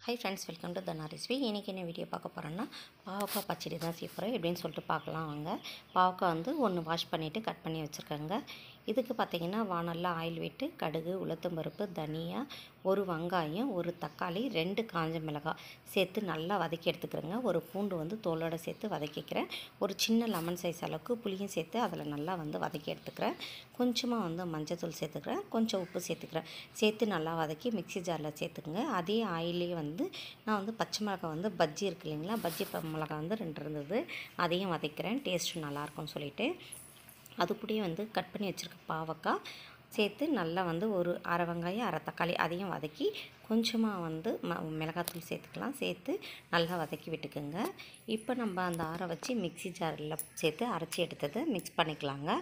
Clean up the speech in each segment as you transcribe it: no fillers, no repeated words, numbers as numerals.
Hi friends, welcome to Dhana recipe. இன்றைக்கி என்ன video பார்க்க போகிறோன்னா பாவக்காய் பச்சடி தான் செய்ய போகிறேன். எப்படின்னு சொல்லிட்டு பார்க்கலாம் வாங்க. பாவக்காய் வந்து ஒன்று வாஷ் பண்ணிவிட்டு கட் பண்ணி வச்சுருக்கேங்க. இதுக்கு பார்த்திங்கன்னா வானலில் ஆயில் விட்டு கடுகு, உளுத்தம்பருப்பு, தனியா, ஒரு வெங்காயம், ஒரு தக்காளி, 2 காஞ்ச மிளகாய் சேர்த்து நல்லா வதக்கி எடுத்துக்கிறேங்க. ஒரு பூண்டு வந்து தோலோடு சேர்த்து வதக்கிக்கிறேன். ஒரு சின்ன லெமன் சைஸ் அளவுக்கு புளியும் சேர்த்து அதில் நல்லா வந்து வதக்கி எடுத்துக்கிறேன். கொஞ்சமாக வந்து மஞ்சள்தூள் சேர்த்துக்கிறேன், கொஞ்சம் உப்பு சேர்த்துக்கிறேன். சேர்த்து நல்லா வதக்கி மிக்ஸி ஜாரில் சேர்த்துக்குங்க. அதே ஆயிலே வந்து நான் வந்து பச்சை மிளகாய் வந்து பஜ்ஜி இருக்குது இல்லைங்களா, பஜ்ஜி மிளகாய் வந்து 2 இருந்தது, அதையும் வதக்கிறேன் டேஸ்ட்டு நல்லாயிருக்கும்னு சொல்லிவிட்டு. அது கூடயே வந்து கட் பண்ணி வச்சுருக்க பாவக்காய் சேர்த்து நல்லா வந்து ஒரு அரை வெங்காயம், அரை தக்காளி அதையும் வதக்கி கொஞ்சமாக வந்து மிளகாத்தூள் சேர்த்துக்கலாம். சேர்த்து நல்லா வதக்கி விட்டுக்குங்க. இப்போ நம்ம அந்த ஆற வச்சு மிக்ஸி ஜாரில் சேர்த்து அரைச்சி எடுத்ததை மிக்ஸ் பண்ணிக்கலாங்க.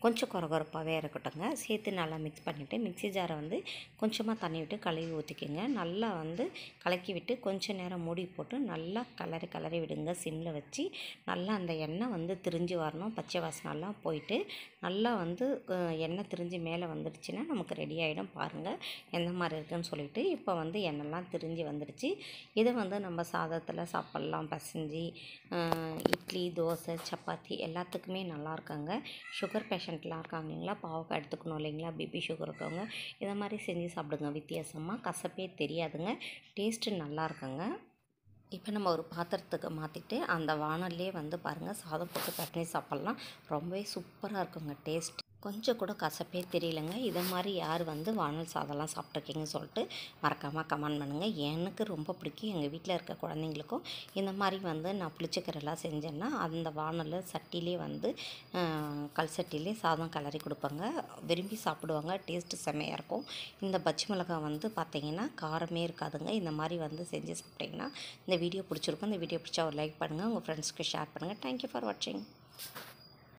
கொஞ்சம் கொரகொரப்பாகவே இருக்கட்டுங்க. சேர்த்து நல்லா மிக்ஸ் பண்ணிவிட்டு மிக்ஸி ஜாரை வந்து கொஞ்சமாக தண்ணி விட்டு கழுவி ஊற்றிக்கோங்க. நல்லா வந்து கலக்கி விட்டு கொஞ்சம் நேரம் மூடி போட்டு நல்லா கிளறி விடுங்க. சிம்மில் வச்சு நல்லா அந்த எண்ணெய் வந்து திரிஞ்சு வரணும். பச்சை வாசனைலாம் போயிட்டு நல்லா வந்து எண்ணெய் திரிஞ்சு மேலே வந்துடுச்சுன்னா நமக்கு ரெடி ஆகிடும். பாருங்கள் எந்த மாதிரி இருக்குதுன்னு சொல்லிவிட்டு. இப்போ வந்து எண்ணெய்லாம் திரிஞ்சு வந்துடுச்சு. இதை வந்து நம்ம சாதத்தில் சாப்பிட்லாம், பசைஞ்சு இட்லி, தோசை, சப்பாத்தி எல்லாத்துக்குமே நல்லா இருக்காங்க. சுகர் பேஷண்ட்லாம் இருக்காங்க இல்லைங்களா, பாவக்காய் எடுத்துக்கணும் இல்லைங்களா, பிபி சுகர் இருக்கவங்க இதை மாதிரி செஞ்சு சாப்பிடுங்க. வித்தியாசமாக கசப்பே தெரியாதுங்க, டேஸ்ட்டு நல்லா இருக்குங்க. இப்போ நம்ம ஒரு பாத்திரத்துக்கு மாற்றிட்டு அந்த வானல்லே வந்து பாருங்கள் சாதம் போட்டு கட்டினி சாப்பிட்லாம். ரொம்பவே சூப்பராக இருக்குங்க டேஸ்ட். கொஞ்சம் கூட கசப்பே தெரியலங்க. இதை மாதிரி யார் வந்து வானல் சாதம்லாம் சாப்பிட்ருக்கீங்கன்னு சொல்லிட்டு மறக்காமல் கமெண்ட் பண்ணுங்கள். எனக்கு ரொம்ப பிடிக்கும். எங்கள் வீட்டில் இருக்க குழந்தைங்களுக்கும் இந்த மாதிரி வந்து நான் புளிச்சக்கீரைலாம் செஞ்சேன்னா அந்த வானல் சட்டிலே வந்து கல் சட்டிலே சாதம் கிளறி கொடுப்பாங்க. விரும்பி சாப்பிடுவாங்க. டேஸ்ட்டு செம்மையாக இருக்கும். இந்த பச்சை மிளகாய் வந்து பார்த்திங்கன்னா காரமே இருக்காதுங்க. இந்த மாதிரி வந்து செஞ்சு சாப்பிட்டிங்கன்னா இந்த வீடியோ பிடிச்சிருக்கும். இந்த வீடியோ பிடிச்சா ஒரு லைக் பண்ணுங்கள், உங்கள் ஃப்ரெண்ட்ஸ்க்கு ஷேர் பண்ணுங்கள். தேங்க்யூ ஃபார் வாட்சிங்.